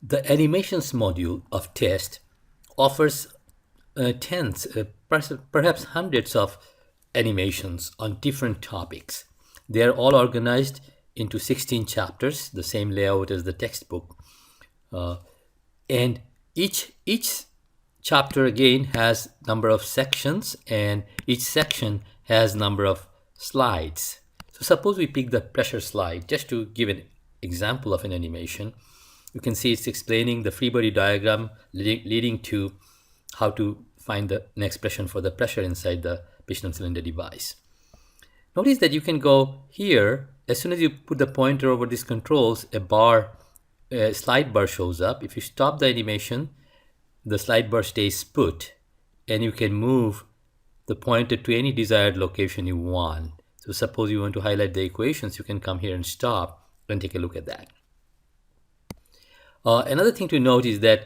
The animations module of test offers tens, perhaps hundreds of animations on different topics. They are all organized into 16 chapters, the same layout as the textbook. And each chapter again has number of sections, and each section has number of slides. So suppose we pick the pressure slide just to give an example of an animation. You can see it's explaining the free body diagram leading to how to find an expression for the pressure inside the piston cylinder device. Notice that you can go here. As soon as you put the pointer over these controls, a slide bar shows up. If you stop the animation, the slide bar stays put, and you can move the pointer to any desired location you want. So suppose you want to highlight the equations, you can come here and stop and take a look at that. Another thing to note is that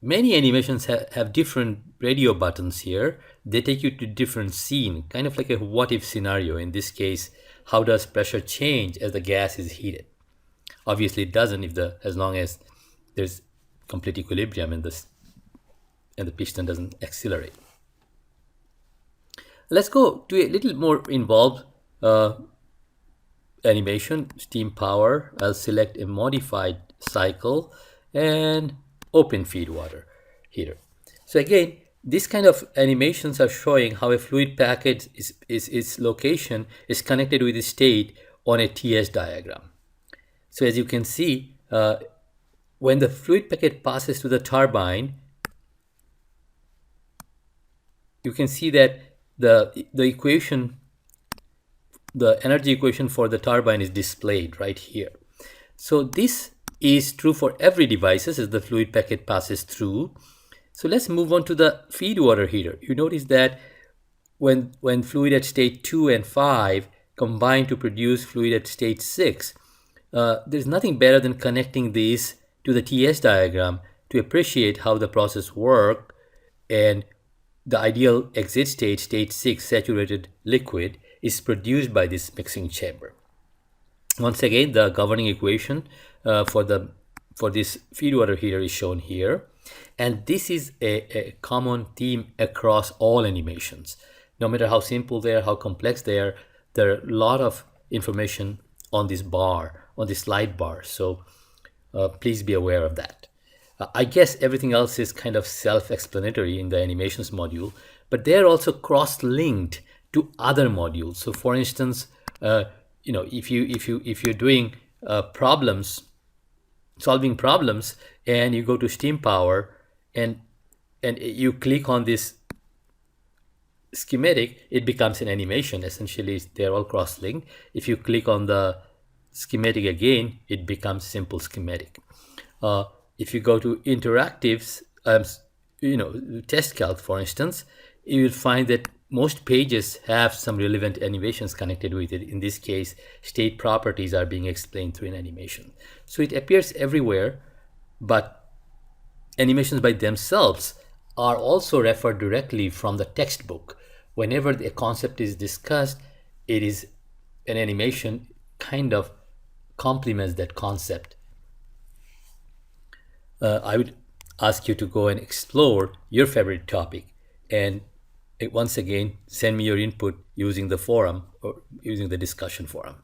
many animations have different radio buttons here. They take you to different scene, kind of like a what-if scenario. In this case, how does pressure change as the gas is heated? Obviously, it doesn't as long as there's complete equilibrium and the piston doesn't accelerate. Let's go to a little more involved animation, steam power. I'll select a modified cycle and open feed water heater. So again, these kind of animations are showing how a fluid packet its location is connected with the state on a TS diagram. So as you can see, when the fluid packet passes through the turbine, you can see that the energy equation for the turbine is displayed right here. So this is true for every device as the fluid packet passes through. So let's move on to the feed water heater. You notice that when fluid at state 2 and 5 combine to produce fluid at state 6, there's nothing better than connecting these to the TS diagram to appreciate how the process works, and the ideal exit state, state 6 saturated liquid, is produced by this mixing chamber. Once again, the governing equation for this feed water heater is shown here. And this is a common theme across all animations. No matter how simple they are, how complex they are, there are a lot of information on this bar, on this slide bar. So please be aware of that. I guess everything else is kind of self-explanatory in the animations module, but they're also cross-linked to other modules. So for instance, if you're doing solving problems, and you go to steam power and you click on this schematic, it becomes an animation. Essentially, they're all cross-linked. If you click on the schematic again, it becomes simple schematic. If you go to interactives, test calc, for instance, you will find that most pages have some relevant animations connected with it. In this case, state properties are being explained through an animation. So it appears everywhere, but animations by themselves are also referred directly from the textbook. Whenever a concept is discussed, it is an animation kind of complements that concept. I would ask you to go and explore your favorite topic, and once again, send me your input using the forum or using the discussion forum.